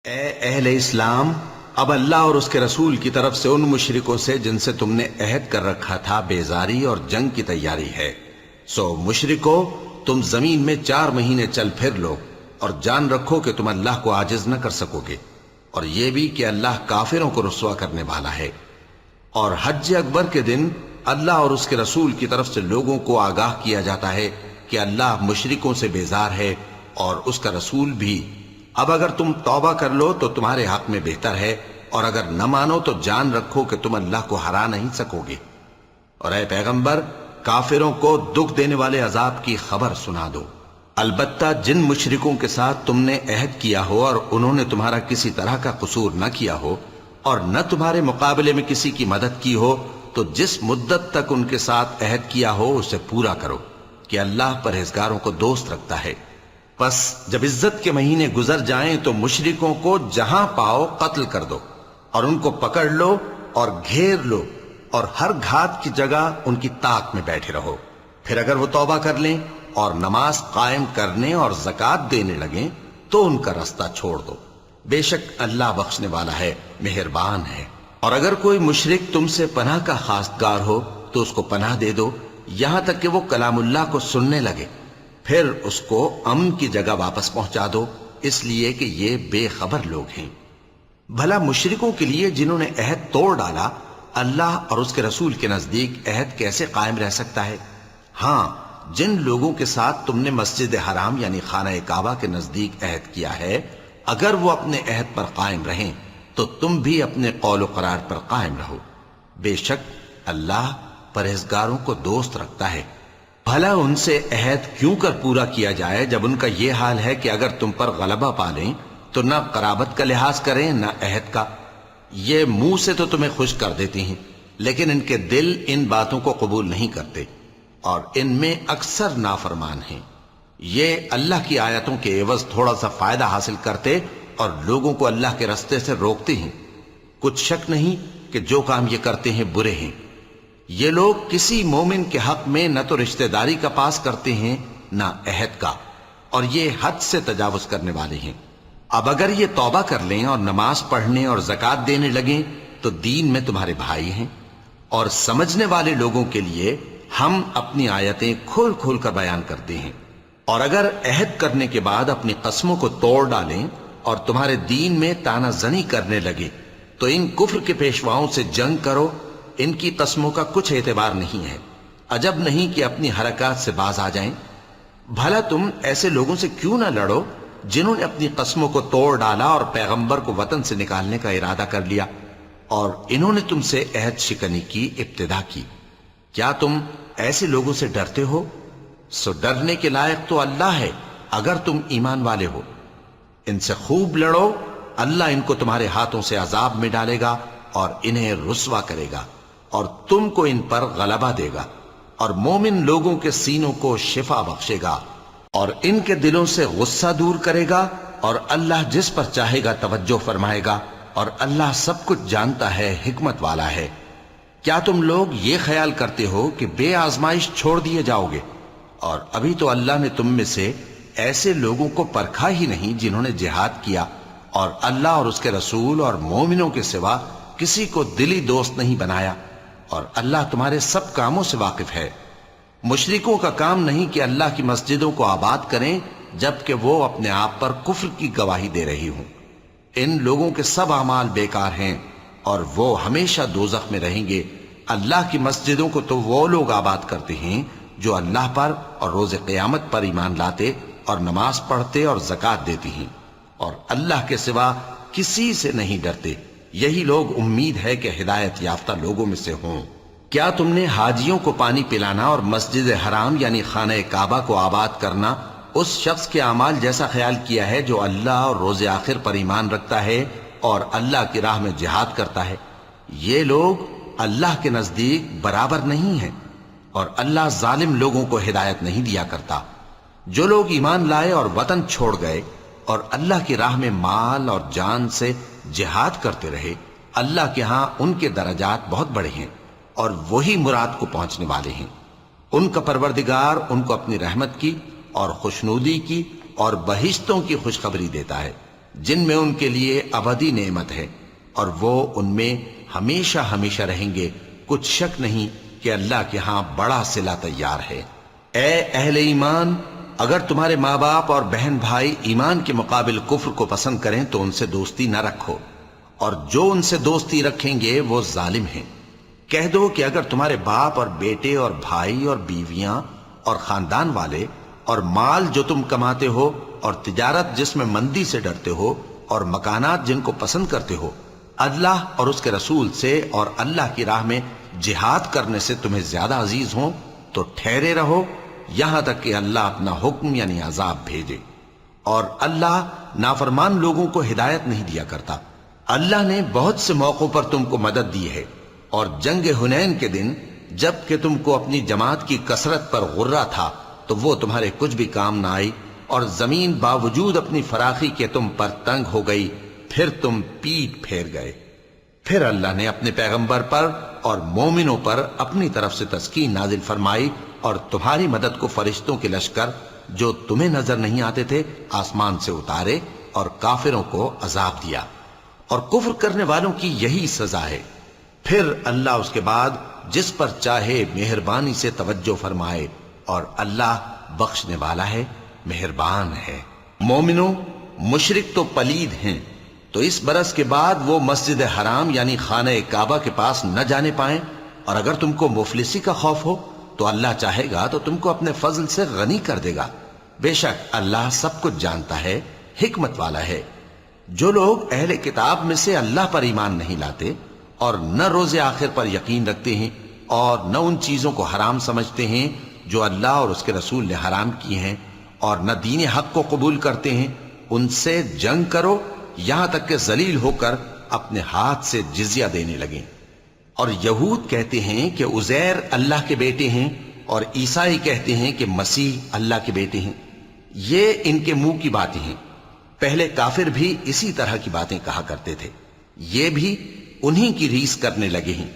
اے اہل اسلام، اب اللہ اور اس کے رسول کی طرف سے ان مشرکوں سے جن سے تم نے عہد کر رکھا تھا بیزاری اور جنگ کی تیاری ہے۔ سو مشرکو، تم زمین میں 4 مہینے چل پھر لو اور جان رکھو کہ تم اللہ کو عاجز نہ کر سکو گے، اور یہ بھی کہ اللہ کافروں کو رسوا کرنے والا ہے۔ اور حج اکبر کے دن اللہ اور اس کے رسول کی طرف سے لوگوں کو آگاہ کیا جاتا ہے کہ اللہ مشرکوں سے بیزار ہے اور اس کا رسول بھی۔ اب اگر تم توبہ کر لو تو تمہارے حق میں بہتر ہے، اور اگر نہ مانو تو جان رکھو کہ تم اللہ کو ہرا نہیں سکو گے۔ اور اے پیغمبر، کافروں کو دکھ دینے والے عذاب کی خبر سنا دو۔ البتہ جن مشرکوں کے ساتھ تم نے عہد کیا ہو اور انہوں نے تمہارا کسی طرح کا قصور نہ کیا ہو اور نہ تمہارے مقابلے میں کسی کی مدد کی ہو، تو جس مدت تک ان کے ساتھ عہد کیا ہو اسے پورا کرو، کہ اللہ پرہیزگاروں کو دوست رکھتا ہے۔ پس جب عزت کے مہینے گزر جائیں تو مشرکوں کو جہاں پاؤ قتل کر دو، اور ان کو پکڑ لو اور گھیر لو، اور ہر گھات کی جگہ ان کی طاق میں بیٹھے رہو۔ پھر اگر وہ توبہ کر لیں اور نماز قائم کرنے اور زکوٰۃ دینے لگیں تو ان کا رستہ چھوڑ دو، بے شک اللہ بخشنے والا ہے، مہربان ہے۔ اور اگر کوئی مشرک تم سے پناہ کا خواستگار ہو تو اس کو پناہ دے دو، یہاں تک کہ وہ کلام اللہ کو سننے لگے، پھر اس کو امن کی جگہ واپس پہنچا دو، اس لیے کہ یہ بے خبر لوگ ہیں۔ بھلا مشرکوں کے لیے جنہوں نے عہد توڑ ڈالا، اللہ اور اس کے رسول کے نزدیک عہد کیسے قائم رہ سکتا ہے؟ ہاں، جن لوگوں کے ساتھ تم نے مسجد حرام یعنی خانہ کعبہ کے نزدیک عہد کیا ہے، اگر وہ اپنے عہد پر قائم رہیں تو تم بھی اپنے قول و قرار پر قائم رہو، بے شک اللہ پرہیزگاروں کو دوست رکھتا ہے۔ بھلا ان سے عہد کیوں کر پورا کیا جائے جب ان کا یہ حال ہے کہ اگر تم پر غلبہ پالیں تو نہ قرابت کا لحاظ کریں نہ عہد کا۔ یہ منہ سے تو تمہیں خوش کر دیتی ہیں، لیکن ان کے دل ان باتوں کو قبول نہیں کرتے، اور ان میں اکثر نافرمان ہیں۔ یہ اللہ کی آیتوں کے عوض تھوڑا سا فائدہ حاصل کرتے اور لوگوں کو اللہ کے رستے سے روکتے ہیں۔ کچھ شک نہیں کہ جو کام یہ کرتے ہیں برے ہیں۔ یہ لوگ کسی مومن کے حق میں نہ تو رشتہ داری کا پاس کرتے ہیں نہ عہد کا، اور یہ حد سے تجاوز کرنے والے ہیں۔ اب اگر یہ توبہ کر لیں اور نماز پڑھنے اور زکوٰۃ دینے لگیں تو دین میں تمہارے بھائی ہیں، اور سمجھنے والے لوگوں کے لیے ہم اپنی آیتیں کھول کھول کر بیان کرتے ہیں۔ اور اگر عہد کرنے کے بعد اپنی قسموں کو توڑ ڈالیں اور تمہارے دین میں تانا زنی کرنے لگے تو ان کفر کے پیشواؤں سے جنگ کرو، ان کی قسموں کا کچھ اعتبار نہیں ہے، عجب نہیں کہ اپنی حرکات سے باز آ جائیں۔ بھلا تم ایسے لوگوں سے کیوں نہ لڑو جنہوں نے اپنی قسموں کو توڑ ڈالا اور پیغمبر کو وطن سے نکالنے کا ارادہ کر لیا، اور انہوں نے تم سے عہد شکنی کی ابتدا کی۔ کیا تم ایسے لوگوں سے ڈرتے ہو؟ سو ڈرنے کے لائق تو اللہ ہے اگر تم ایمان والے ہو۔ ان سے خوب لڑو، اللہ ان کو تمہارے ہاتھوں سے عذاب میں ڈالے گا اور انہیں رسوا کرے گا، اور تم کو ان پر غلبہ دے گا، اور مومن لوگوں کے سینوں کو شفا بخشے گا، اور ان کے دلوں سے غصہ دور کرے گا، اور اللہ جس پر چاہے گا توجہ فرمائے گا، اور اللہ سب کچھ جانتا ہے، حکمت والا ہے۔ کیا تم لوگ یہ خیال کرتے ہو کہ بے آزمائش چھوڑ دیے جاؤ گے؟ اور ابھی تو اللہ نے تم میں سے ایسے لوگوں کو پرکھا ہی نہیں جنہوں نے جہاد کیا، اور اللہ اور اس کے رسول اور مومنوں کے سوا کسی کو دلی دوست نہیں بنایا، اور اللہ تمہارے سب کاموں سے واقف ہے۔ مشرکوں کا کام نہیں کہ اللہ کی مسجدوں کو آباد کریں جبکہ وہ اپنے آپ پر کفر کی گواہی دے رہی ہوں۔ ان لوگوں کے سب اعمال بیکار ہیں اور وہ ہمیشہ دوزخ میں رہیں گے۔ اللہ کی مسجدوں کو تو وہ لوگ آباد کرتے ہیں جو اللہ پر اور روز قیامت پر ایمان لاتے اور نماز پڑھتے اور زکوٰۃ دیتی ہیں، اور اللہ کے سوا کسی سے نہیں ڈرتے۔ یہی لوگ امید ہے کہ ہدایت یافتہ لوگوں میں سے ہوں۔ کیا تم نے حاجیوں کو پانی پلانا اور مسجد حرام یعنی خانہ کعبہ کو آباد کرنا اس شخص کے اعمال جیسا خیال کیا ہے جو اللہ اور روز آخر پر ایمان رکھتا ہے اور اللہ کی راہ میں جہاد کرتا ہے؟ یہ لوگ اللہ کے نزدیک برابر نہیں ہیں، اور اللہ ظالم لوگوں کو ہدایت نہیں دیا کرتا۔ جو لوگ ایمان لائے اور وطن چھوڑ گئے اور اللہ کی راہ میں مال اور جان سے جہاد کرتے رہے، اللہ کے ہاں ان کے درجات بہت بڑے ہیں، اور وہی مراد کو پہنچنے والے ہیں۔ ان کا پروردگار ان کو اپنی رحمت کی اور خوشنودی کی اور بہشتوں کی خوشخبری دیتا ہے۔ جن میں ان کے لیے ابدی نعمت ہے اور وہ ان میں ہمیشہ ہمیشہ رہیں گے، کچھ شک نہیں کہ اللہ کے ہاں بڑا صلہ تیار ہے۔ اے اہل ایمان، اگر تمہارے ماں باپ اور بہن بھائی ایمان کے مقابل کفر کو پسند کریں تو ان سے دوستی نہ رکھو، اور جو ان سے دوستی رکھیں گے وہ ظالم ہیں۔ کہہ دو کہ اگر تمہارے باپ اور بیٹے اور بھائی اور بیویاں اور خاندان والے اور مال جو تم کماتے ہو اور تجارت جس میں مندی سے ڈرتے ہو اور مکانات جن کو پسند کرتے ہو اللہ اور اس کے رسول سے اور اللہ کی راہ میں جہاد کرنے سے تمہیں زیادہ عزیز ہوں تو ٹھہرے رہو یہاں تک کہ اللہ اپنا حکم یعنی عذاب بھیجے، اور اللہ نافرمان لوگوں کو ہدایت نہیں دیا کرتا۔ اللہ نے بہت سے موقعوں پر تم کو مدد دی ہے، اور جنگ حنین کے دن جب کہ تم کو اپنی جماعت کی کثرت پر غرہ تھا تو وہ تمہارے کچھ بھی کام نہ آئی، اور زمین باوجود اپنی فراخی کے تم پر تنگ ہو گئی، پھر تم پیٹ پھیر گئے۔ پھر اللہ نے اپنے پیغمبر پر اور مومنوں پر اپنی طرف سے تسکین نازل فرمائی، اور تمہاری مدد کو فرشتوں کے لشکر جو تمہیں نظر نہیں آتے تھے آسمان سے اتارے، اور کافروں کو عذاب دیا، اور کفر کرنے والوں کی یہی سزا ہے۔ پھر اللہ اس کے بعد جس پر چاہے مہربانی سے توجہ فرمائے، اور اللہ بخشنے والا ہے، مہربان ہے۔ مومنوں، مشرک تو پلید ہیں، تو اس برس کے بعد وہ مسجد حرام یعنی خانہ کعبہ کے پاس نہ جانے پائیں، اور اگر تم کو مفلسی کا خوف ہو تو اللہ چاہے گا تو تم کو اپنے فضل سے غنی کر دے گا، بے شک اللہ سب کچھ جانتا ہے، حکمت والا ہے۔ جو لوگ اہل کتاب میں سے اللہ پر ایمان نہیں لاتے اور نہ روز آخر پر یقین رکھتے ہیں اور نہ ان چیزوں کو حرام سمجھتے ہیں جو اللہ اور اس کے رسول نے حرام کی ہیں، اور نہ دین حق کو قبول کرتے ہیں، ان سے جنگ کرو یہاں تک کہ ذلیل ہو کر اپنے ہاتھ سے جزیہ دینے لگیں۔ اور یہود کہتے ہیں کہ عزیر اللہ کے بیٹے ہیں، اور عیسائی کہتے ہیں کہ مسیح اللہ کے بیٹے ہیں۔ یہ ان کے منہ کی باتیں ہیں، پہلے کافر بھی اسی طرح کی باتیں کہا کرتے تھے، یہ بھی انہی کی ریس کرنے لگے ہیں۔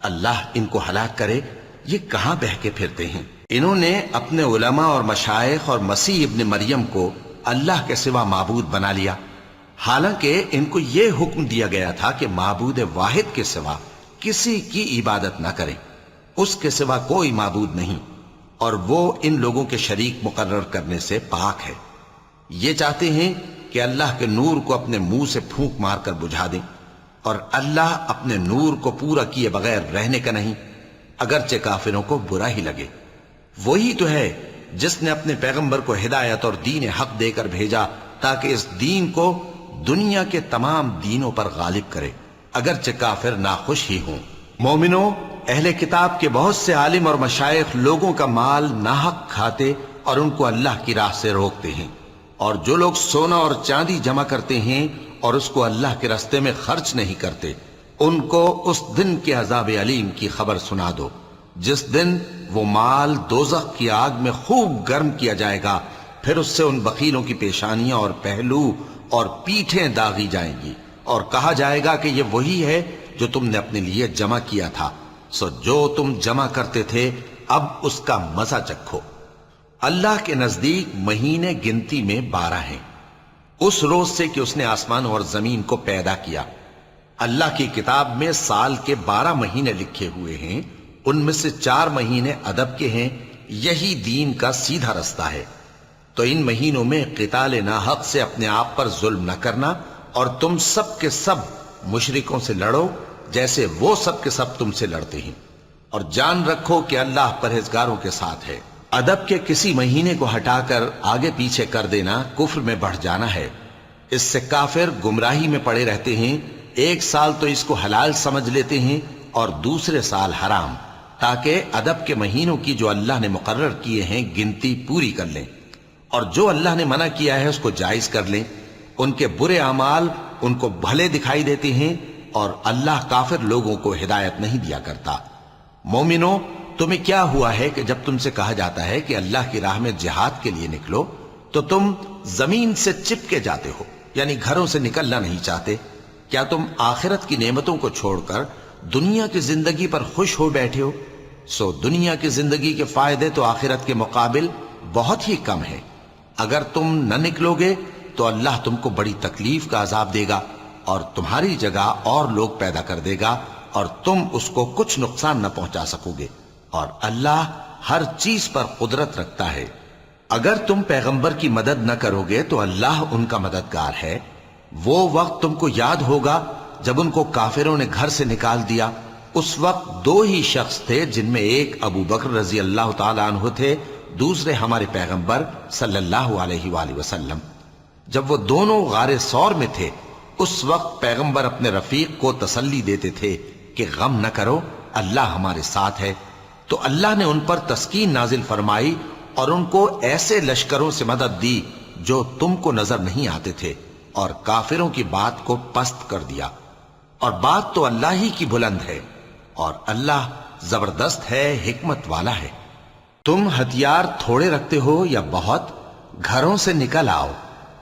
اللہ ان کو ہلاک کرے، یہ کہاں بہکے پھرتے ہیں۔ انہوں نے اپنے علماء اور مشائخ اور مسیح ابن مریم کو اللہ کے سوا معبود بنا لیا، حالانکہ ان کو یہ حکم دیا گیا تھا کہ معبود واحد کے سوا کسی کی عبادت نہ کریں، اس کے سوا کوئی معبود نہیں، اور وہ ان لوگوں کے شریک مقرر کرنے سے پاک ہے۔ یہ چاہتے ہیں کہ اللہ کے نور کو اپنے منہ سے پھونک مار کر بجھا دیں، اور اللہ اپنے نور کو پورا کیے بغیر رہنے کا نہیں، اگرچہ کافروں کو برا ہی لگے۔ وہی تو ہے جس نے اپنے پیغمبر کو ہدایت اور دین حق دے کر بھیجا تاکہ اس دین کو دنیا کے تمام دینوں پر غالب کرے، اگرچہ کافر ناخوش ہی ہوں۔ مومنوں، اہل کتاب کے بہت سے عالم اور مشائخ لوگوں کا مال ناحق کھاتے اور ان کو اللہ کی راہ سے روکتے ہیں، اور جو لوگ سونا اور چاندی جمع کرتے ہیں اور اس کو اللہ کے راستے میں خرچ نہیں کرتے، ان کو اس دن کے عذاب علیم کی خبر سنا دو، جس دن وہ مال دوزخ کی آگ میں خوب گرم کیا جائے گا، پھر اس سے ان بخیلوں کی پیشانیاں اور پہلو اور پیٹھیں داغی جائیں گی، اور کہا جائے گا کہ یہ وہی ہے جو تم نے اپنے لیے جمع کیا تھا، سو جو تم جمع کرتے تھے اب اس کا مزہ چکھو۔ اللہ کے نزدیک مہینے گنتی میں 12 ہیں، اس روز سے کہ اس نے آسمان اور زمین کو پیدا کیا۔ اللہ کی کتاب میں سال کے 12 مہینے لکھے ہوئے ہیں، ان میں سے 4 مہینے ادب کے ہیں، یہی دین کا سیدھا رستہ ہے۔ تو ان مہینوں میں قتال ناحق سے اپنے آپ پر ظلم نہ کرنا، اور تم سب کے سب مشرکوں سے لڑو جیسے وہ سب کے سب تم سے لڑتے ہیں، اور جان رکھو کہ اللہ پرہیزگاروں کے ساتھ ہے۔ ادب کے کسی مہینے کو ہٹا کر آگے پیچھے کر دینا کفر میں بڑھ جانا ہے، اس سے کافر گمراہی میں پڑے رہتے ہیں، ایک سال تو اس کو حلال سمجھ لیتے ہیں اور دوسرے سال حرام، تاکہ ادب کے مہینوں کی جو اللہ نے مقرر کیے ہیں گنتی پوری کر لیں، اور جو اللہ نے منع کیا ہے اس کو جائز کر لیں۔ ان کے برے اعمال ان کو بھلے دکھائی دیتے ہیں، اور اللہ کافر لوگوں کو ہدایت نہیں دیا کرتا۔ مومنوں، تمہیں کیا ہوا ہے کہ جب تم سے کہا جاتا ہے کہ اللہ کی راہ میں جہاد کے لیے نکلو تو تم زمین سے چپکے جاتے ہو، یعنی گھروں سے نکلنا نہیں چاہتے؟ کیا تم آخرت کی نعمتوں کو چھوڑ کر دنیا کی زندگی پر خوش ہو بیٹھے ہو؟ سو دنیا کی زندگی کے فائدے تو آخرت کے مقابل بہت ہی کم ہے۔ اگر تم نہ نکلو گے تو اللہ تم کو بڑی تکلیف کا عذاب دے گا اور تمہاری جگہ اور لوگ پیدا کر دے گا اور تم اس کو کچھ نقصان نہ پہنچا سکو گے، اور اللہ ہر چیز پر قدرت رکھتا ہے۔ اگر تم پیغمبر کی مدد نہ کرو گے تو اللہ ان کا مددگار ہے۔ وہ وقت تم کو یاد ہوگا جب ان کو کافروں نے گھر سے نکال دیا۔ اس وقت دو ہی شخص تھے، جن میں ایک ابو بکر رضی اللہ تعالی عنہ تھے، دوسرے ہمارے پیغمبر صلی اللہ علیہ وآلہ وسلم۔ جب وہ دونوں غار ثور میں تھے، اس وقت پیغمبر اپنے رفیق کو تسلی دیتے تھے کہ غم نہ کرو، اللہ ہمارے ساتھ ہے۔ تو اللہ نے ان پر تسکین نازل فرمائی اور ان کو ایسے لشکروں سے مدد دی جو تم کو نظر نہیں آتے تھے، اور کافروں کی بات کو پست کر دیا۔ اور بات تو اللہ ہی کی بلند ہے، اور اللہ زبردست ہے، حکمت والا ہے۔ تم ہتھیار تھوڑے رکھتے ہو یا بہت، گھروں سے نکل آؤ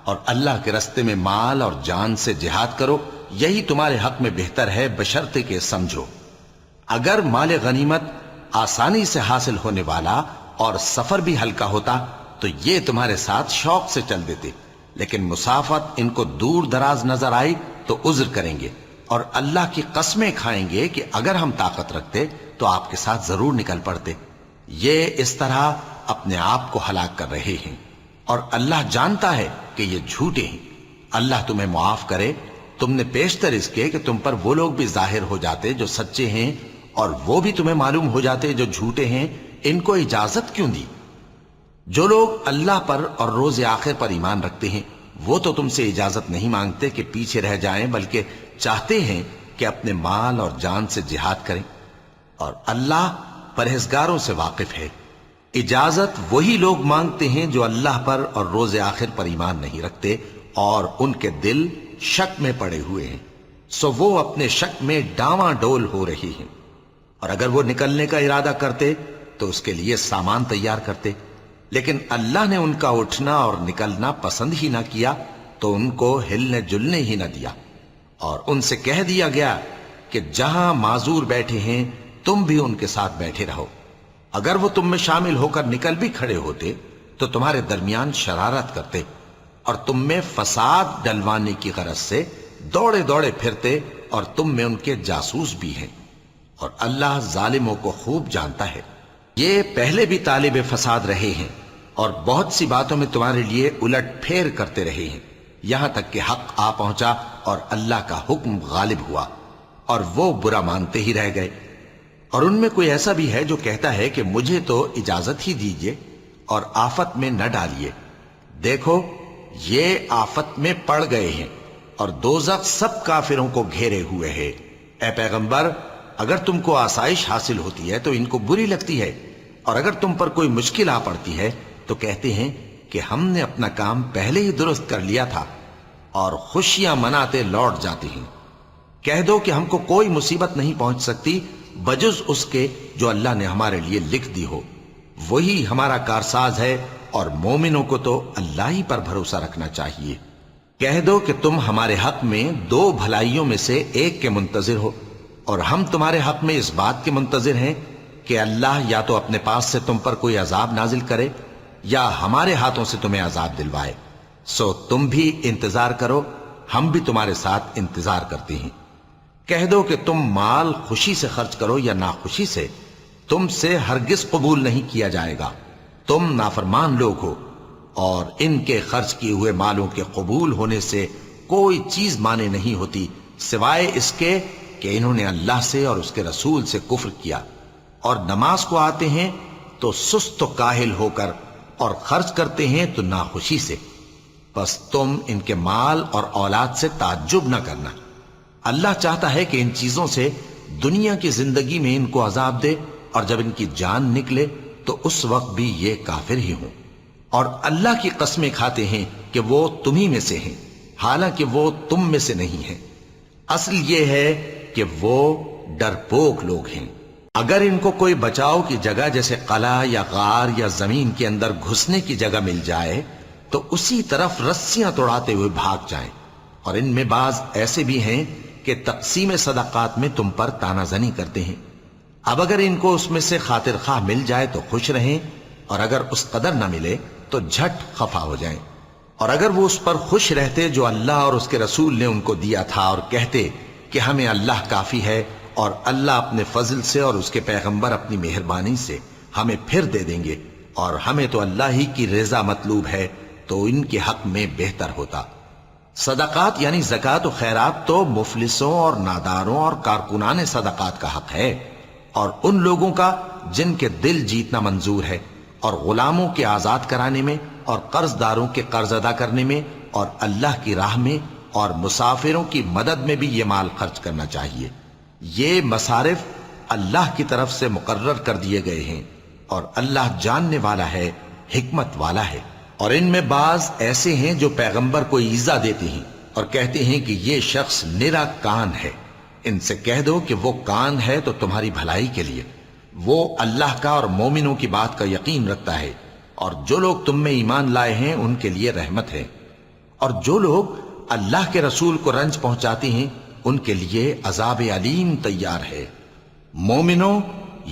اور اللہ کے رستے میں مال اور جان سے جہاد کرو، یہی تمہارے حق میں بہتر ہے، بشرطے کہ سمجھو۔ اگر مال غنیمت آسانی سے حاصل ہونے والا اور سفر بھی ہلکا ہوتا تو یہ تمہارے ساتھ شوق سے چل دیتے، لیکن مسافت ان کو دور دراز نظر آئی تو عذر کریں گے، اور اللہ کی قسمیں کھائیں گے کہ اگر ہم طاقت رکھتے تو آپ کے ساتھ ضرور نکل پڑتے۔ یہ اس طرح اپنے آپ کو ہلاک کر رہے ہیں، اور اللہ جانتا ہے کہ یہ جھوٹے ہیں۔ اللہ تمہیں معاف کرے۔ تم نے پیشتر اس کے کہ تم پر وہ لوگ بھی ظاہر ہو جاتے جو سچے ہیں، اور وہ بھی تمہیں معلوم ہو جاتے جو جھوٹے ہیں۔ ان کو اجازت کیوں دی؟ جو لوگ اللہ پر اور روز آخر پر ایمان رکھتے ہیں وہ تو تم سے اجازت نہیں مانگتے کہ پیچھے رہ جائیں، بلکہ چاہتے ہیں کہ اپنے مال اور جان سے جہاد کریں، اور اللہ پرہیزگاروں سے واقف ہے۔ اجازت وہی لوگ مانگتے ہیں جو اللہ پر اور روز آخر پر ایمان نہیں رکھتے اور ان کے دل شک میں پڑے ہوئے ہیں، سو وہ اپنے شک میں ڈاواں ڈول ہو رہی ہیں۔ اور اگر وہ نکلنے کا ارادہ کرتے تو اس کے لیے سامان تیار کرتے، لیکن اللہ نے ان کا اٹھنا اور نکلنا پسند ہی نہ کیا تو ان کو ہلنے جلنے ہی نہ دیا، اور ان سے کہہ دیا گیا کہ جہاں معذور بیٹھے ہیں تم بھی ان کے ساتھ بیٹھے رہو۔ اگر وہ تم میں شامل ہو کر نکل بھی کھڑے ہوتے تو تمہارے درمیان شرارت کرتے اور تم میں فساد ڈلوانے کی غرض سے دوڑے دوڑے پھرتے، اور تم میں ان کے جاسوس بھی ہیں، اور اللہ ظالموں کو خوب جانتا ہے۔ یہ پہلے بھی طالب فساد رہے ہیں اور بہت سی باتوں میں تمہارے لیے الٹ پھیر کرتے رہے ہیں، یہاں تک کہ حق آ پہنچا اور اللہ کا حکم غالب ہوا، اور وہ برا مانتے ہی رہ گئے۔ اور ان میں کوئی ایسا بھی ہے جو کہتا ہے کہ مجھے تو اجازت ہی دیجئے اور آفت میں نہ ڈالیے۔ دیکھو یہ آفت میں پڑ گئے ہیں، اور دوزخ سب کافروں کو گھیرے ہوئے ہے۔ اے پیغمبر، اگر تم کو آسائش حاصل ہوتی ہے تو ان کو بری لگتی ہے، اور اگر تم پر کوئی مشکل آ پڑتی ہے تو کہتے ہیں کہ ہم نے اپنا کام پہلے ہی درست کر لیا تھا، اور خوشیاں مناتے لوٹ جاتے ہیں۔ کہہ دو کہ ہم کو کوئی مصیبت نہیں پہنچ سکتی بجز اس کے جو اللہ نے ہمارے لیے لکھ دی ہو، وہی ہمارا کارساز ہے، اور مومنوں کو تو اللہ ہی پر بھروسہ رکھنا چاہیے۔ کہہ دو کہ تم ہمارے حق میں دو بھلائیوں میں سے ایک کے منتظر ہو، اور ہم تمہارے حق میں اس بات کے منتظر ہیں کہ اللہ یا تو اپنے پاس سے تم پر کوئی عذاب نازل کرے یا ہمارے ہاتھوں سے تمہیں عذاب دلوائے، سو تم بھی انتظار کرو، ہم بھی تمہارے ساتھ انتظار کرتے ہیں۔ کہہ دو کہ تم مال خوشی سے خرچ کرو یا ناخوشی سے، تم سے ہرگز قبول نہیں کیا جائے گا، تم نافرمان لوگ ہو، اور ان کے خرچ کیے ہوئے مالوں کے قبول ہونے سے کوئی چیز مانے نہیں ہوتی سوائے اس کے کہ انہوں نے اللہ سے اور اس کے رسول سے کفر کیا، اور نماز کو آتے ہیں تو سست و کاہل ہو کر، اور خرچ کرتے ہیں تو ناخوشی سے۔ بس تم ان کے مال اور اولاد سے تعجب نہ کرنا، اللہ چاہتا ہے کہ ان چیزوں سے دنیا کی زندگی میں ان کو عذاب دے، اور جب ان کی جان نکلے تو اس وقت بھی یہ کافر ہی ہوں، اور اللہ کی قسمیں کھاتے ہیں کہ وہ تمہیں میں سے ہیں، حالانکہ وہ تم میں سے نہیں ہیں۔ اصل یہ ہے کہ وہ ڈرپوک لوگ ہیں۔ اگر ان کو کوئی بچاؤ کی جگہ جیسے قلعہ یا غار یا زمین کے اندر گھسنے کی جگہ مل جائے تو اسی طرف رسیاں توڑاتے ہوئے بھاگ جائیں، اور ان میں بعض ایسے بھی ہیں کہ تقسیم صدقات میں تم پر تانا زنی کرتے ہیں۔ اب اگر ان کو اس میں سے خاطر خواہ مل جائے تو خوش رہیں، اور اگر اس قدر نہ ملے تو جھٹ خفا ہو جائیں۔ اور اگر وہ اس پر خوش رہتے جو اللہ اور اس کے رسول نے ان کو دیا تھا، اور کہتے کہ ہمیں اللہ کافی ہے اور اللہ اپنے فضل سے اور اس کے پیغمبر اپنی مہربانی سے ہمیں پھر دے دیں گے اور ہمیں تو اللہ ہی کی رضا مطلوب ہے، تو ان کے حق میں بہتر ہوتا۔ صدقات یعنی زکوٰۃ و خیرات تو مفلسوں اور ناداروں اور کارکنان صدقات کا حق ہے، اور ان لوگوں کا جن کے دل جیتنا منظور ہے، اور غلاموں کے آزاد کرانے میں، اور قرض داروں کے قرض ادا کرنے میں، اور اللہ کی راہ میں اور مسافروں کی مدد میں بھی یہ مال خرچ کرنا چاہیے۔ یہ مصارف اللہ کی طرف سے مقرر کر دیے گئے ہیں، اور اللہ جاننے والا ہے، حکمت والا ہے۔ اور ان میں بعض ایسے ہیں جو پیغمبر کو ایذا دیتے ہیں اور کہتے ہیں کہ یہ شخص نرا کان ہے۔ ان سے کہہ دو کہ وہ کان ہے تو تمہاری بھلائی کے لیے، وہ اللہ کا اور مومنوں کی بات کا یقین رکھتا ہے، اور جو لوگ تم میں ایمان لائے ہیں ان کے لیے رحمت ہے، اور جو لوگ اللہ کے رسول کو رنج پہنچاتے ہیں ان کے لیے عذاب علیم تیار ہے۔ مومنوں،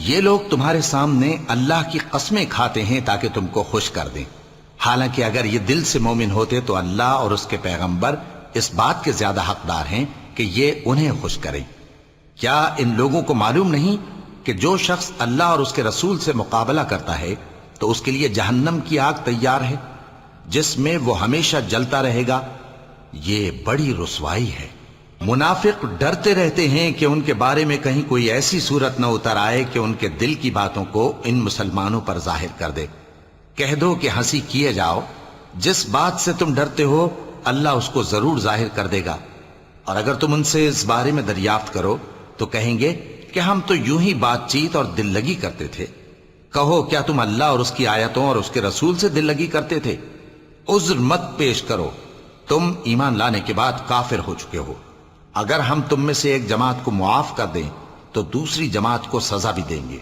یہ لوگ تمہارے سامنے اللہ کی قسمیں کھاتے ہیں تاکہ تم کو خوش کر دیں، حالانکہ اگر یہ دل سے مومن ہوتے تو اللہ اور اس کے پیغمبر اس بات کے زیادہ حقدار ہیں کہ یہ انہیں خوش کریں۔ کیا ان لوگوں کو معلوم نہیں کہ جو شخص اللہ اور اس کے رسول سے مقابلہ کرتا ہے تو اس کے لیے جہنم کی آگ تیار ہے جس میں وہ ہمیشہ جلتا رہے گا؟ یہ بڑی رسوائی ہے۔ منافق ڈرتے رہتے ہیں کہ ان کے بارے میں کہیں کوئی ایسی صورت نہ اتر آئے کہ ان کے دل کی باتوں کو ان مسلمانوں پر ظاہر کر دے۔ کہہ دو کہ ہنسی کیے جاؤ، جس بات سے تم ڈرتے ہو اللہ اس کو ضرور ظاہر کر دے گا، اور اگر تم ان سے اس بارے میں دریافت کرو تو کہیں گے کہ ہم تو یوں ہی بات چیت اور دل لگی کرتے تھے۔ کہو کیا تم اللہ اور اس کی آیتوں اور اس کے رسول سے دل لگی کرتے تھے؟ عذر مت پیش کرو، تم ایمان لانے کے بعد کافر ہو چکے ہو۔ اگر ہم تم میں سے ایک جماعت کو معاف کر دیں تو دوسری جماعت کو سزا بھی دیں گے،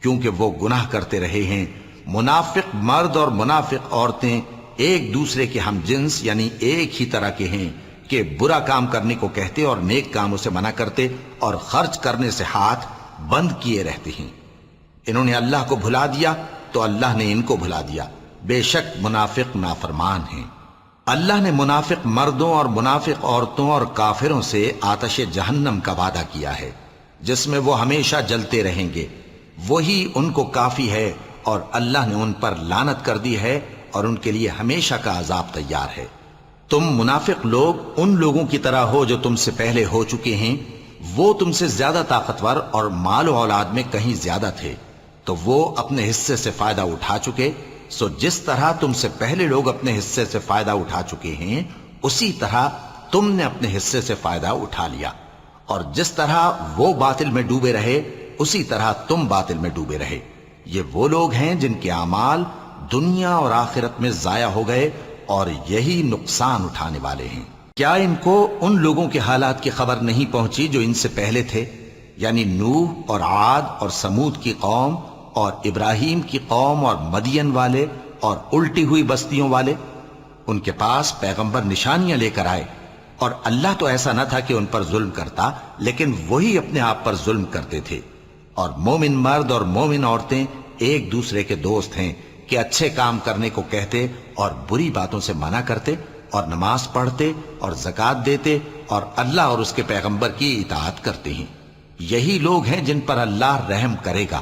کیونکہ وہ گناہ کرتے رہے ہیں۔ منافق مرد اور منافق عورتیں ایک دوسرے کے ہم جنس یعنی ایک ہی طرح کے ہیں کہ برا کام کرنے کو کہتے اور نیک کاموں سے منع کرتے اور خرچ کرنے سے ہاتھ بند کیے رہتے ہیں۔ انہوں نے اللہ کو بھلا دیا تو اللہ نے ان کو بھلا دیا، بے شک منافق نافرمان ہیں۔ اللہ نے منافق مردوں اور منافق عورتوں اور کافروں سے آتش جہنم کا وعدہ کیا ہے جس میں وہ ہمیشہ جلتے رہیں گے، وہی ان کو کافی ہے، اور اللہ نے ان پر لعنت کر دی ہے اور ان کے لیے ہمیشہ کا عذاب تیار ہے۔ تم منافق لوگ ان لوگوں کی طرح ہو جو تم سے پہلے ہو چکے ہیں، وہ تم سے زیادہ طاقتور اور مال و اولاد میں کہیں زیادہ تھے، تو وہ اپنے حصے سے فائدہ اٹھا چکے، سو جس طرح تم سے پہلے لوگ اپنے حصے سے فائدہ اٹھا چکے ہیں اسی طرح تم نے اپنے حصے سے فائدہ اٹھا لیا، اور جس طرح وہ باطل میں ڈوبے رہے اسی طرح تم باطل میں ڈوبے رہے۔ یہ وہ لوگ ہیں جن کے اعمال دنیا اور آخرت میں ضائع ہو گئے اور یہی نقصان اٹھانے والے ہیں۔ کیا ان کو ان لوگوں کے حالات کی خبر نہیں پہنچی جو ان سے پہلے تھے، یعنی نوح اور عاد اور سمود کی قوم اور ابراہیم کی قوم اور مدین والے اور الٹی ہوئی بستیوں والے؟ ان کے پاس پیغمبر نشانیاں لے کر آئے، اور اللہ تو ایسا نہ تھا کہ ان پر ظلم کرتا، لیکن وہی اپنے آپ پر ظلم کرتے تھے۔ اور مومن مرد اور مومن عورتیں ایک دوسرے کے دوست ہیں کہ اچھے کام کرنے کو کہتے اور بری باتوں سے منع کرتے، اور نماز پڑھتے اور زکوٰۃ دیتے اور اللہ اور اس کے پیغمبر کی اطاعت کرتے ہیں۔ یہی لوگ ہیں جن پر اللہ رحم کرے گا،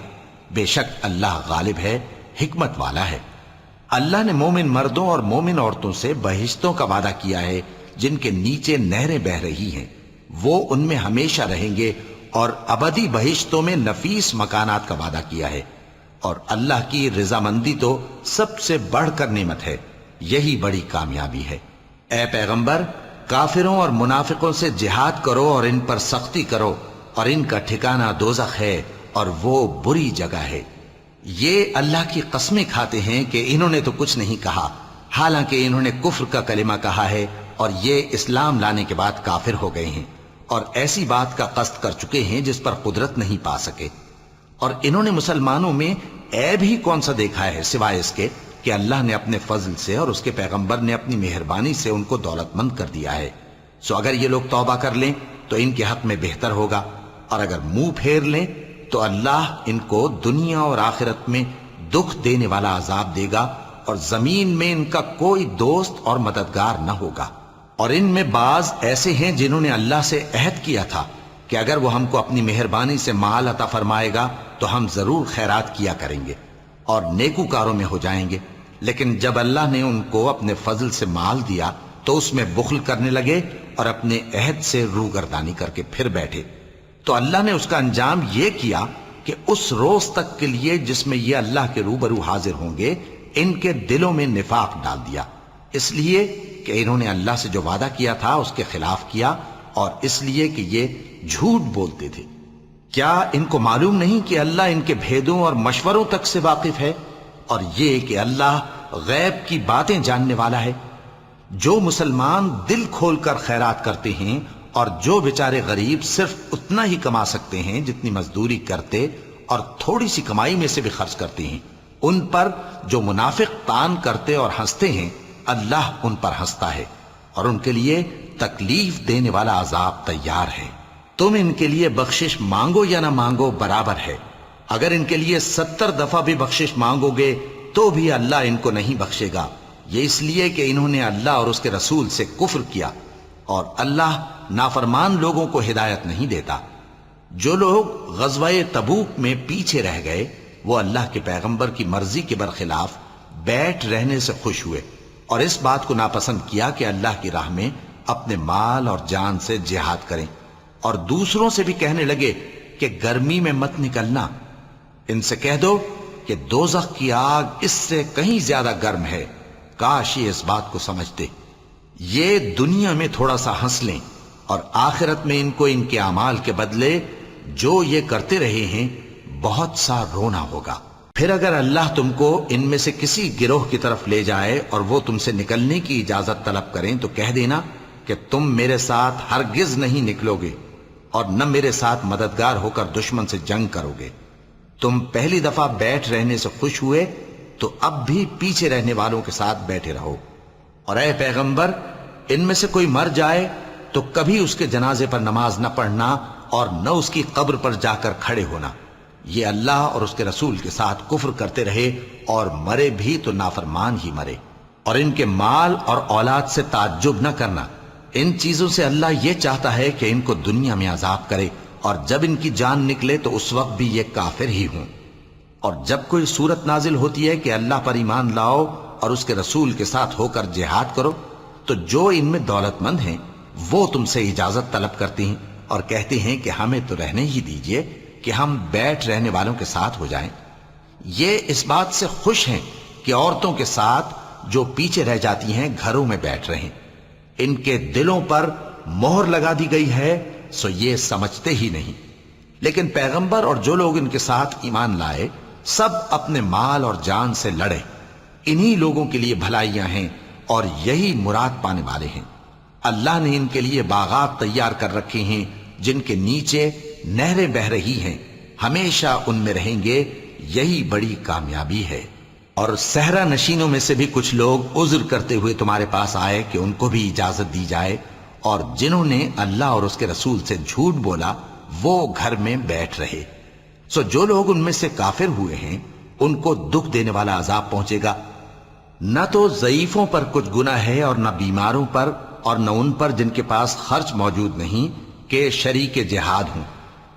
بے شک اللہ غالب ہے، حکمت والا ہے۔ اللہ نے مومن مردوں اور مومن عورتوں سے بہشتوں کا وعدہ کیا ہے جن کے نیچے نہریں بہہ رہی ہیں، وہ ان میں ہمیشہ رہیں گے، اور ابدی بہشتوں میں نفیس مکانات کا وعدہ کیا ہے۔ اور اللہ کی رضامندی تو سب سے بڑھ کر نعمت ہے، یہی بڑی کامیابی ہے۔ اے پیغمبر، کافروں اور منافقوں سے جہاد کرو اور ان پر سختی کرو، اور ان کا ٹھکانہ دوزخ ہے اور وہ بری جگہ ہے۔ یہ اللہ کی قسمیں کھاتے ہیں کہ انہوں نے تو کچھ نہیں کہا، حالانکہ انہوں نے کفر کا کلمہ کہا ہے اور یہ اسلام لانے کے بعد کافر ہو گئے ہیں، اور ایسی بات کا قصد کر چکے ہیں جس پر قدرت نہیں پا سکے۔ اور انہوں نے مسلمانوں میں عیب ہی کون سا دیکھا ہے سوائے اس کے کہ اللہ نے اپنے فضل سے اور اس کے پیغمبر نے اپنی مہربانی سے ان کو دولت مند کر دیا ہے۔ سو اگر یہ لوگ توبہ کر لیں تو ان کے حق میں بہتر ہوگا، اور اگر منہ پھیر لیں تو اللہ ان کو دنیا اور آخرت میں دکھ دینے والا عذاب دے گا، اور زمین میں ان کا کوئی دوست اور مددگار نہ ہوگا۔ اور ان میں بعض ایسے ہیں جنہوں نے اللہ سے عہد کیا تھا کہ اگر وہ ہم کو اپنی مہربانی سے مال عطا فرمائے گا تو ہم ضرور خیرات کیا کریں گے اور نیکوکاروں میں ہو جائیں گے، لیکن جب اللہ نے ان کو اپنے فضل سے مال دیا تو اس میں بخل کرنے لگے اور اپنے عہد سے روگردانی کر کے پھر بیٹھے۔ تو اللہ نے اس کا انجام یہ کیا کہ اس روز تک کے لیے جس میں یہ اللہ کے روبرو حاضر ہوں گے ان کے دلوں میں نفاق ڈال دیا، اس لیے کہ انہوں نے اللہ سے جو وعدہ کیا تھا اس کے خلاف کیا، اور اس لیے کہ یہ جھوٹ بولتے تھے۔ کیا ان کو معلوم نہیں کہ اللہ ان کے بھیدوں اور مشوروں تک سے واقف ہے، اور یہ کہ اللہ غیب کی باتیں جاننے والا ہے؟ جو مسلمان دل کھول کر خیرات کرتے ہیں اور جو بیچارے غریب صرف اتنا ہی کما سکتے ہیں جتنی مزدوری کرتے اور تھوڑی سی کمائی میں سے بھی خرچ کرتے ہیں، ان پر جو منافق تان کرتے اور ہنستے ہیں اللہ ان پر ہنستا ہے اور ان کے لیے تکلیف دینے والا عذاب تیار ہے۔ تم ان کے لیے بخشش مانگو یا نہ مانگو برابر ہے، اگر ان کے لیے 70 دفعہ بھی بخشش مانگو گے تو بھی اللہ ان کو نہیں بخشے گا، یہ اس لیے کہ انہوں نے اللہ اور اس کے رسول سے کفر کیا، اور اللہ نافرمان لوگوں کو ہدایت نہیں دیتا۔ جو لوگ غزوہ تبوک میں پیچھے رہ گئے وہ اللہ کے پیغمبر کی مرضی کے برخلاف بیٹھ رہنے سے خوش ہوئے اور اس بات کو ناپسند کیا کہ اللہ کی راہ میں اپنے مال اور جان سے جہاد کریں، اور دوسروں سے بھی کہنے لگے کہ گرمی میں مت نکلنا۔ ان سے کہہ دو کہ دوزخ کی آگ اس سے کہیں زیادہ گرم ہے، کاش یہ اس بات کو سمجھتے۔ یہ دنیا میں تھوڑا سا ہنس لیں اور آخرت میں ان کو ان کے اعمال کے بدلے جو یہ کرتے رہے ہیں بہت سا رونا ہوگا۔ پھر اگر اللہ تم کو ان میں سے کسی گروہ کی طرف لے جائے اور وہ تم سے نکلنے کی اجازت طلب کریں تو کہہ دینا کہ تم میرے ساتھ ہرگز نہیں نکلو گے اور نہ میرے ساتھ مددگار ہو کر دشمن سے جنگ کرو گے۔ تم پہلی دفعہ بیٹھ رہنے سے خوش ہوئے تو اب بھی پیچھے رہنے والوں کے ساتھ بیٹھے رہو، اور اے پیغمبر ان میں سے کوئی مر جائے تو کبھی اس کے جنازے پر نماز نہ پڑھنا اور نہ اس کی قبر پر جا کر کھڑے ہونا۔ یہ اللہ اور اس کے رسول کے ساتھ کفر کرتے رہے اور مرے بھی تو نافرمان ہی مرے۔ اور ان کے مال اور اولاد سے تعجب نہ کرنا، ان چیزوں سے اللہ یہ چاہتا ہے کہ ان کو دنیا میں عذاب کرے اور جب ان کی جان نکلے تو اس وقت بھی یہ کافر ہی ہوں۔ اور جب کوئی صورت نازل ہوتی ہے کہ اللہ پر ایمان لاؤ اور اس کے رسول کے ساتھ ہو کر جہاد کرو تو جو ان میں دولت مند ہیں وہ تم سے اجازت طلب کرتے ہیں اور کہتے ہیں کہ ہمیں تو رہنے ہی دیجئے کہ ہم بیٹھ رہنے والوں کے ساتھ ہو جائیں۔ یہ اس بات سے خوش ہیں کہ عورتوں کے ساتھ جو پیچھے رہ جاتی ہیں گھروں میں بیٹھ رہیں۔ ان کے دلوں پر مہر لگا دی گئی ہے سو یہ سمجھتے ہی نہیں۔ لیکن پیغمبر اور جو لوگ ان کے ساتھ ایمان لائے سب اپنے مال اور جان سے لڑے، انہی لوگوں کے لیے بھلائیاں ہیں اور یہی مراد پانے والے ہیں۔ اللہ نے ان کے لیے باغات تیار کر رکھے ہیں جن کے نیچے نہریں بہہ رہی ہیں، ہمیشہ ان میں رہیں گے، یہی بڑی کامیابی ہے۔ اور صحرا نشینوں میں سے بھی کچھ لوگ عذر کرتے ہوئے تمہارے پاس آئے کہ ان کو بھی اجازت دی جائے، اور جنہوں نے اللہ اور اس کے رسول سے جھوٹ بولا وہ گھر میں بیٹھ رہے۔ سو جو لوگ ان میں سے کافر ہوئے ہیں ان کو دکھ دینے والا عذاب پہنچے گا۔ نہ تو ضعیفوں پر کچھ گناہ ہے اور نہ بیماروں پر اور نہ ان پر جن کے پاس خرچ موجود نہیں کہ شریک جہاد ہوں،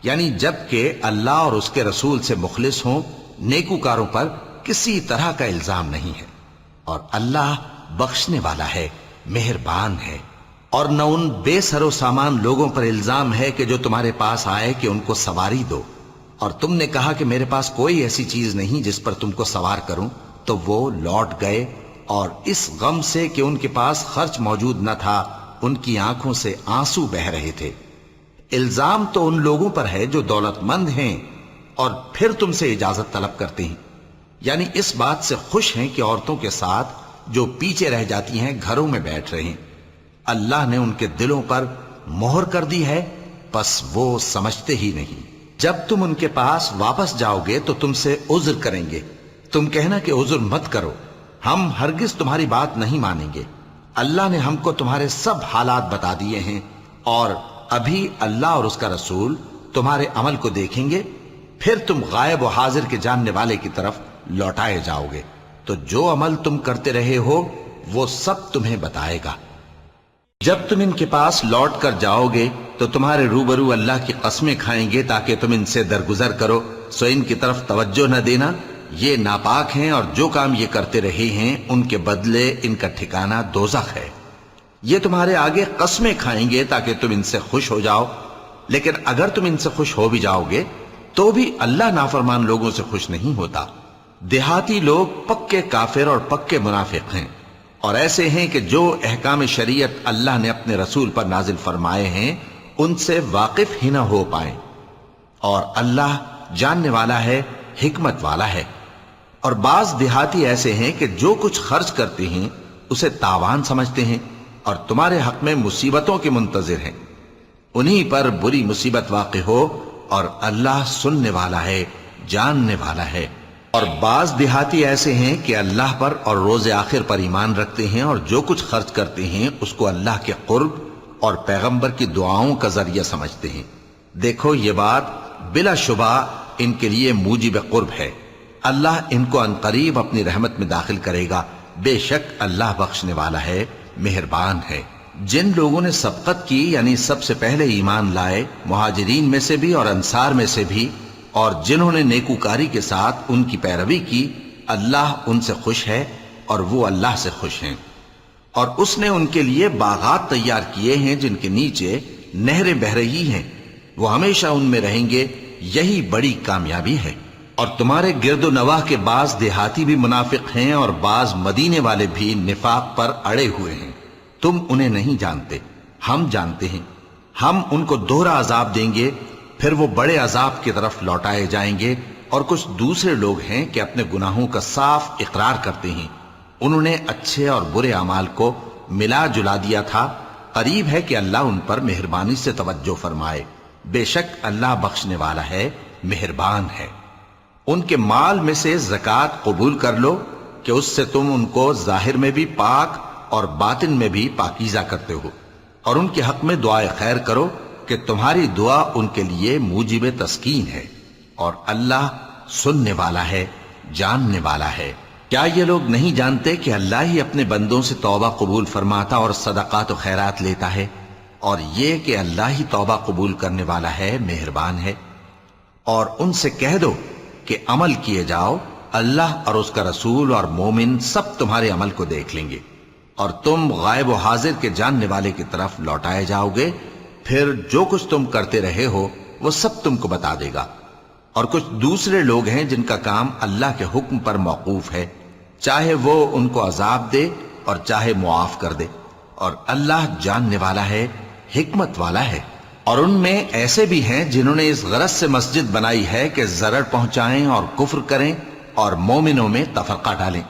یعنی جب کہ اللہ اور اس کے رسول سے مخلص ہوں، نیکوکاروں پر کسی طرح کا الزام نہیں ہے، اور اللہ بخشنے والا ہے، مہربان ہے۔ اور نہ ان بے سر و سامان لوگوں پر الزام ہے کہ جو تمہارے پاس آئے کہ ان کو سواری دو، اور تم نے کہا کہ میرے پاس کوئی ایسی چیز نہیں جس پر تم کو سوار کروں، تو وہ لوٹ گئے، اور اس غم سے کہ ان کے پاس خرچ موجود نہ تھا ان کی آنکھوں سے آنسو بہ رہے تھے۔ الزام تو ان لوگوں پر ہے جو دولت مند ہیں اور پھر تم سے اجازت طلب کرتے ہیں، یعنی اس بات سے خوش ہیں کہ عورتوں کے ساتھ جو پیچھے رہ جاتی ہیں گھروں میں بیٹھ رہے ہیں۔ اللہ نے ان کے دلوں پر مہر کر دی ہے، پس وہ سمجھتے ہی نہیں۔ جب تم ان کے پاس واپس جاؤ گے تو تم سے عذر کریں گے، تم کہنا کہ عذر مت کرو، ہم ہرگز تمہاری بات نہیں مانیں گے۔ اللہ نے ہم کو تمہارے سب حالات بتا دیے ہیں، اور ابھی اللہ اور اس کا رسول تمہارے عمل کو دیکھیں گے، پھر تم غائب و حاضر کے جاننے والے کی طرف لوٹائے جاؤ گے۔ تو جو عمل تم کرتے رہے ہو وہ سب تمہیں بتائے گا۔ جب تم ان کے پاس لوٹ کر جاؤ گے تو تمہارے روبرو اللہ کی قسمیں کھائیں گے تاکہ تم ان سے درگزر کرو، سو ان کی طرف توجہ نہ دینا، یہ ناپاک ہیں اور جو کام یہ کرتے رہے ہیں ان کے بدلے ان کا ٹھکانہ دوزخ ہے۔ یہ تمہارے آگے قسمیں کھائیں گے تاکہ تم ان سے خوش ہو جاؤ، لیکن اگر تم ان سے خوش ہو بھی جاؤ گے تو بھی اللہ نافرمان لوگوں سے خوش نہیں ہوتا۔ دیہاتی لوگ پکے کافر اور پکے منافق ہیں، اور ایسے ہیں کہ جو احکام شریعت اللہ نے اپنے رسول پر نازل فرمائے ہیں ان سے واقف ہی نہ ہو پائیں، اور اللہ جاننے والا ہے، حکمت والا ہے۔ اور بعض دیہاتی ایسے ہیں کہ جو کچھ خرچ کرتے ہیں اسے تاوان سمجھتے ہیں اور تمہارے حق میں مصیبتوں کے منتظر ہیں، انہی پر بری مصیبت واقع ہو، اور اللہ سننے والا ہے، جاننے والا ہے۔ اور بعض دیہاتی ایسے ہیں کہ اللہ پر اور روز آخر پر ایمان رکھتے ہیں اور جو کچھ خرچ کرتے ہیں اس کو اللہ کے قرب اور پیغمبر کی دعاؤں کا ذریعہ سمجھتے ہیں۔ دیکھو یہ بات بلا شبہ ان کے لیے موجب قرب ہے، اللہ ان کو عنقریب اپنی رحمت میں داخل کرے گا، بے شک اللہ بخشنے والا ہے، مہربان ہے۔ جن لوگوں نے سبقت کی یعنی سب سے پہلے ایمان لائے، مہاجرین میں سے بھی اور انصار میں سے بھی، اور جنہوں نے نیکوکاری کے ساتھ ان کی پیروی کی، اللہ ان سے خوش ہے اور وہ اللہ سے خوش ہیں۔ اور اس نے ان کے لیے باغات تیار کیے ہیں جن کے نیچے نہریں بہہ رہی ہیں، وہ ہمیشہ ان میں رہیں گے، یہی بڑی کامیابی ہے۔ اور تمہارے گرد و نواح کے بعض دیہاتی بھی منافق ہیں اور بعض مدینے والے بھی نفاق پر اڑے ہوئے ہیں، تم انہیں نہیں جانتے، ہم جانتے ہیں۔ ہم ان کو دوہرا عذاب دیں گے، پھر وہ بڑے عذاب کی طرف لوٹائے جائیں گے۔ اور کچھ دوسرے لوگ ہیں کہ اپنے گناہوں کا صاف اقرار کرتے ہیں، انہوں نے اچھے اور برے اعمال کو ملا جلا دیا تھا، قریب ہے کہ اللہ ان پر مہربانی سے توجہ فرمائے، بے شک اللہ بخشنے والا ہے، مہربان ہے۔ ان کے مال میں سے زکوٰۃ قبول کر لو کہ اس سے تم ان کو ظاہر میں بھی پاک اور باطن میں بھی پاکیزہ کرتے ہو، اور ان کے حق میں دعائے خیر کرو کہ تمہاری دعا ان کے لیے موجب تسکین ہے، اور اللہ سننے والا ہے، جاننے والا ہے۔ کیا یہ لوگ نہیں جانتے کہ اللہ ہی اپنے بندوں سے توبہ قبول فرماتا اور صدقات و خیرات لیتا ہے، اور یہ کہ اللہ ہی توبہ قبول کرنے والا ہے، مہربان ہے۔ اور ان سے کہہ دو کہ عمل کیے جاؤ، اللہ اور اس کا رسول اور مومن سب تمہارے عمل کو دیکھ لیں گے، اور تم غائب و حاضر کے جاننے والے کی طرف لوٹائے جاؤ گے، پھر جو کچھ تم کرتے رہے ہو وہ سب تم کو بتا دے گا۔ اور کچھ دوسرے لوگ ہیں جن کا کام اللہ کے حکم پر موقوف ہے، چاہے وہ ان کو عذاب دے اور چاہے معاف کر دے، اور اللہ جاننے والا ہے، حکمت والا ہے۔ اور ان میں ایسے بھی ہیں جنہوں نے اس غرض سے مسجد بنائی ہے کہ ضرر پہنچائیں اور کفر کریں اور مومنوں میں تفرقہ ڈالیں،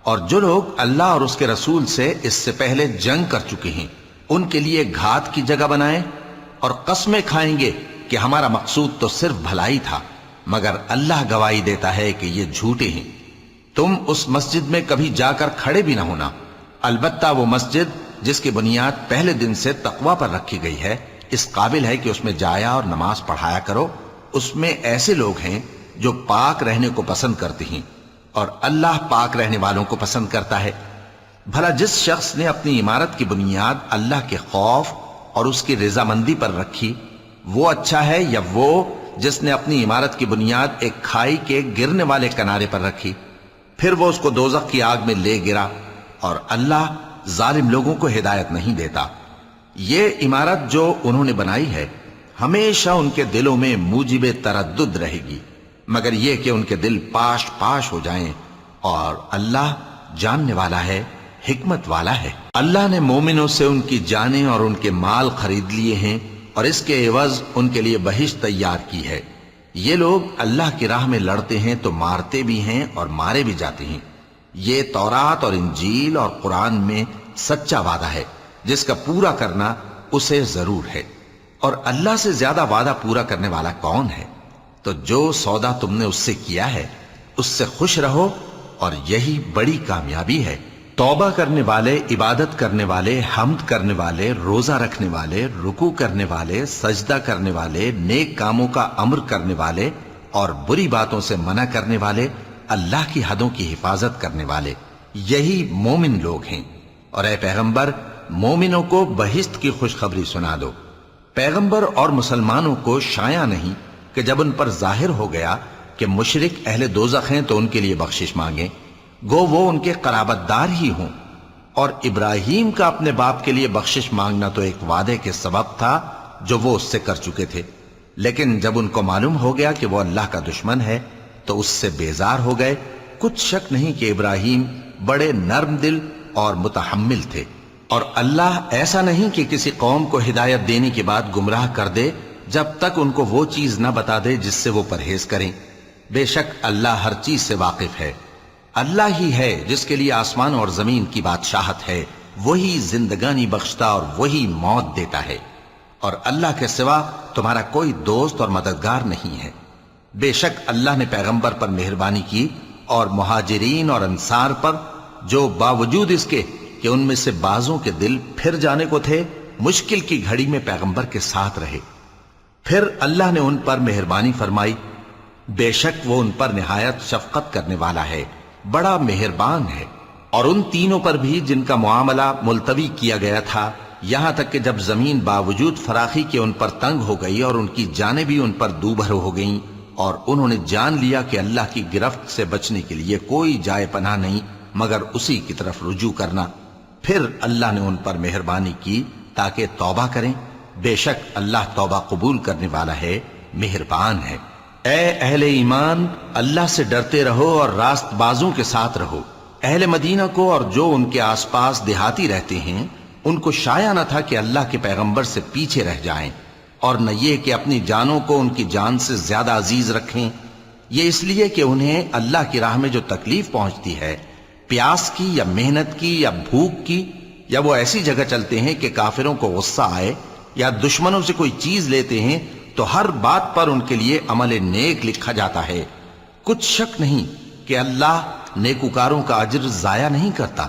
اور جو لوگ اللہ اور اس کے رسول سے اس سے پہلے جنگ کر چکے ہیں ان کے لیے گھات کی جگہ بنائیں، اور قسمیں کھائیں گے کہ ہمارا مقصود تو صرف بھلائی تھا، مگر اللہ گواہی دیتا ہے کہ یہ جھوٹے ہیں۔ تم اس مسجد میں کبھی جا کر کھڑے بھی نہ ہونا، البتہ وہ مسجد جس کی بنیاد پہلے دن سے تقوی پر رکھی گئی ہے اس قابل ہے کہ اس میں جایا اور نماز پڑھایا کرو۔ اس میں ایسے لوگ ہیں جو پاک رہنے کو پسند کرتے ہیں، اور اللہ پاک رہنے والوں کو پسند کرتا ہے۔ بھلا جس شخص نے اپنی عمارت کی بنیاد اللہ کے خوف اور اس کی رضامندی پر رکھی، وہ اچھا ہے یا وہ جس نے اپنی عمارت کی بنیاد ایک کھائی کے گرنے والے کنارے پر رکھی، پھر وہ اس کو دوزخ کی آگ میں لے گرا، اور اللہ ظالم لوگوں کو ہدایت نہیں دیتا۔ یہ عمارت جو انہوں نے بنائی ہے ہمیشہ ان کے دلوں میں موجب تردد رہے گی، مگر یہ کہ ان کے دل پاش پاش ہو جائیں، اور اللہ جاننے والا ہے، حکمت والا ہے۔ اللہ نے مومنوں سے ان کی جانیں اور ان کے مال خرید لیے ہیں، اور اس کے عوض ان کے لیے بہشت تیار کی ہے۔ یہ لوگ اللہ کی راہ میں لڑتے ہیں تو مارتے بھی ہیں اور مارے بھی جاتے ہیں۔ یہ تورات اور انجیل اور قرآن میں سچا وعدہ ہے جس کا پورا کرنا اسے ضرور ہے، اور اللہ سے زیادہ وعدہ پورا کرنے والا کون ہے؟ تو جو سودا تم نے اس سے کیا ہے اس سے خوش رہو، اور یہی بڑی کامیابی ہے۔ توبہ کرنے والے، عبادت کرنے والے، حمد کرنے والے، روزہ رکھنے والے، رکوع کرنے والے، سجدہ کرنے والے، نیک کاموں کا امر کرنے والے اور بری باتوں سے منع کرنے والے، اللہ کی حدوں کی حفاظت کرنے والے، یہی مومن لوگ ہیں۔ اور اے پیغمبر، مومنوں کو بہشت کی خوشخبری سنا دو۔ پیغمبر اور مسلمانوں کو شایع نہیں کہ جب ان پر ظاہر ہو گیا کہ مشرک اہل دوزخ ہیں تو ان کے لیے بخشش مانگیں، گو وہ ان کے قرابت دار ہی ہوں۔ اور ابراہیم کا اپنے باپ کے لیے بخشش مانگنا تو ایک وعدے کے سبب تھا جو وہ اس سے کر چکے تھے، لیکن جب ان کو معلوم ہو گیا کہ وہ اللہ کا دشمن ہے تو اس سے بیزار ہو گئے۔ کچھ شک نہیں کہ ابراہیم بڑے نرم دل اور متحمل تھے، اور اللہ ایسا نہیں کہ کسی قوم کو ہدایت دینے کے بعد گمراہ کر دے جب تک ان کو وہ چیز نہ بتا دے جس سے وہ پرہیز کریں۔ بے شک اللہ ہر چیز سے واقف ہے۔ اللہ ہی ہے جس کے لیے آسمان اور زمین کی بادشاہت ہے، وہی زندگانی بخشتا اور وہی موت دیتا ہے، اور اللہ کے سوا تمہارا کوئی دوست اور مددگار نہیں ہے۔ بے شک اللہ نے پیغمبر پر مہربانی کی اور مہاجرین اور انصار پر، جو باوجود اس کے کہ ان میں سے بعضوں کے دل پھر جانے کو تھے، مشکل کی گھڑی میں پیغمبر کے ساتھ رہے۔ پھر اللہ نے ان پر مہربانی فرمائی، بے شک وہ ان پر نہایت شفقت کرنے والا ہے، بڑا مہربان ہے۔ اور ان تینوں پر بھی جن کا معاملہ ملتوی کیا گیا تھا، یہاں تک کہ جب زمین باوجود فراخی کے ان پر تنگ ہو گئی اور ان کی جانیں بھی ان پر دوبھر ہو گئیں، اور انہوں نے جان لیا کہ اللہ کی گرفت سے بچنے کے لیے کوئی جائے پناہ نہیں مگر اسی کی طرف رجوع کرنا، پھر اللہ نے ان پر مہربانی کی تاکہ توبہ کریں۔ بے شک اللہ توبہ قبول کرنے والا ہے، مہربان ہے۔ اے اہل ایمان، اللہ سے ڈرتے رہو اور راست بازوں کے ساتھ رہو۔ اہل مدینہ کو اور جو ان کے آس پاس دیہاتی رہتے ہیں، ان کو شایع نہ تھا کہ اللہ کے پیغمبر سے پیچھے رہ جائیں، اور نہ یہ کہ اپنی جانوں کو ان کی جان سے زیادہ عزیز رکھیں۔ یہ اس لیے کہ انہیں اللہ کی راہ میں جو تکلیف پہنچتی ہے، پیاس کی یا محنت کی یا بھوک کی، یا وہ ایسی جگہ چلتے ہیں کہ کافروں کو غصہ آئے یا دشمنوں سے کوئی چیز لیتے ہیں، تو ہر بات پر ان کے لیے عمل نیک لکھا جاتا ہے۔ کچھ شک نہیں کہ اللہ نیکوکاروں کا اجر ضائع نہیں کرتا۔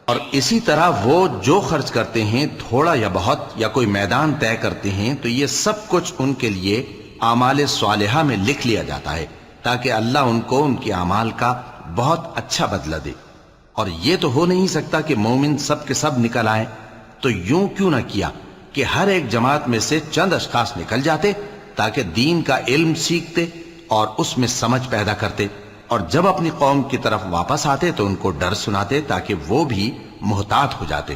اور اسی طرح وہ جو خرچ کرتے ہیں، تھوڑا یا بہت، یا کوئی میدان طے کرتے ہیں، تو یہ سب کچھ ان کے لیے اعمال صالحہ میں لکھ لیا جاتا ہے، تاکہ اللہ ان کو ان کے اعمال کا بہت اچھا بدلہ دے۔ اور یہ تو ہو نہیں سکتا کہ مومن سب کے سب نکل آئیں، تو یوں کیوں نہ کیا کہ ہر ایک جماعت میں سے چند اشخاص نکل جاتے تاکہ دین کا علم سیکھتے اور اس میں سمجھ پیدا کرتے، اور جب اپنی قوم کی طرف واپس آتے تو ان کو ڈر سناتے تاکہ وہ بھی محتاط ہو جاتے۔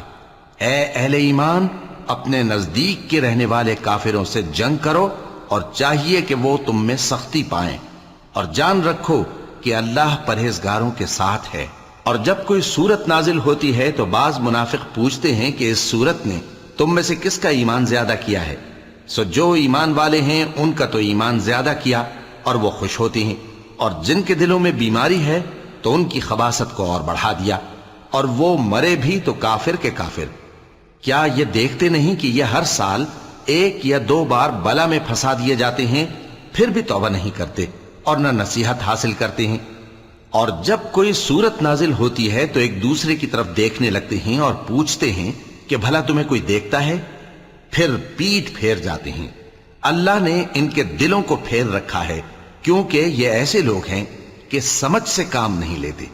اے اہل ایمان، اپنے نزدیک کے رہنے والے کافروں سے جنگ کرو، اور چاہیے کہ وہ تم میں سختی پائیں، اور جان رکھو کہ اللہ پرہیزگاروں کے ساتھ ہے۔ اور جب کوئی صورت نازل ہوتی ہے تو بعض منافق پوچھتے ہیں کہ اس صورت نے تم میں سے کس کا ایمان زیادہ کیا ہے؟ سو جو ایمان والے ہیں ان کا تو ایمان زیادہ کیا، اور وہ خوش ہوتے ہیں، اور جن کے دلوں میں بیماری ہے تو ان کی خباثت کو اور بڑھا دیا، اور وہ مرے بھی تو کافر کے کافر۔ کیا یہ دیکھتے نہیں کہ یہ ہر سال ایک یا دو بار بلا میں پھنسا دیے جاتے ہیں، پھر بھی توبہ نہیں کرتے اور نہ نصیحت حاصل کرتے ہیں؟ اور جب کوئی صورت نازل ہوتی ہے تو ایک دوسرے کی طرف دیکھنے لگتے ہیں اور پوچھتے ہیں کہ بھلا تمہیں کوئی دیکھتا ہے؟ پھر پیٹھ پھیر جاتے ہیں۔ اللہ نے ان کے دلوں کو پھیر رکھا ہے، کیونکہ یہ ایسے لوگ ہیں کہ سمجھ سے کام نہیں لیتے۔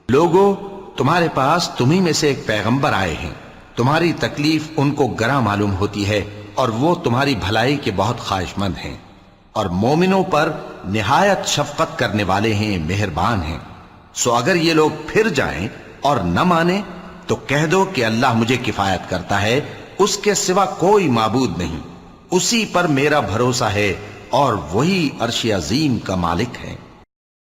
لوگو، تمہارے پاس تمہیں میں سے ایک پیغمبر آئے ہیں، تمہاری تکلیف ان کو گراں معلوم ہوتی ہے، اور وہ تمہاری بھلائی کے بہت خواہش مند ہیں، اور مومنوں پر نہایت شفقت کرنے والے ہیں، مہربان ہیں۔ سو اگر یہ لوگ پھر جائیں اور نہ مانیں تو کہہ دو کہ اللہ مجھے کفایت کرتا ہے، اس کے سوا کوئی معبود نہیں، اسی پر میرا بھروسہ ہے، اور وہی عرش عظیم کا مالک ہے۔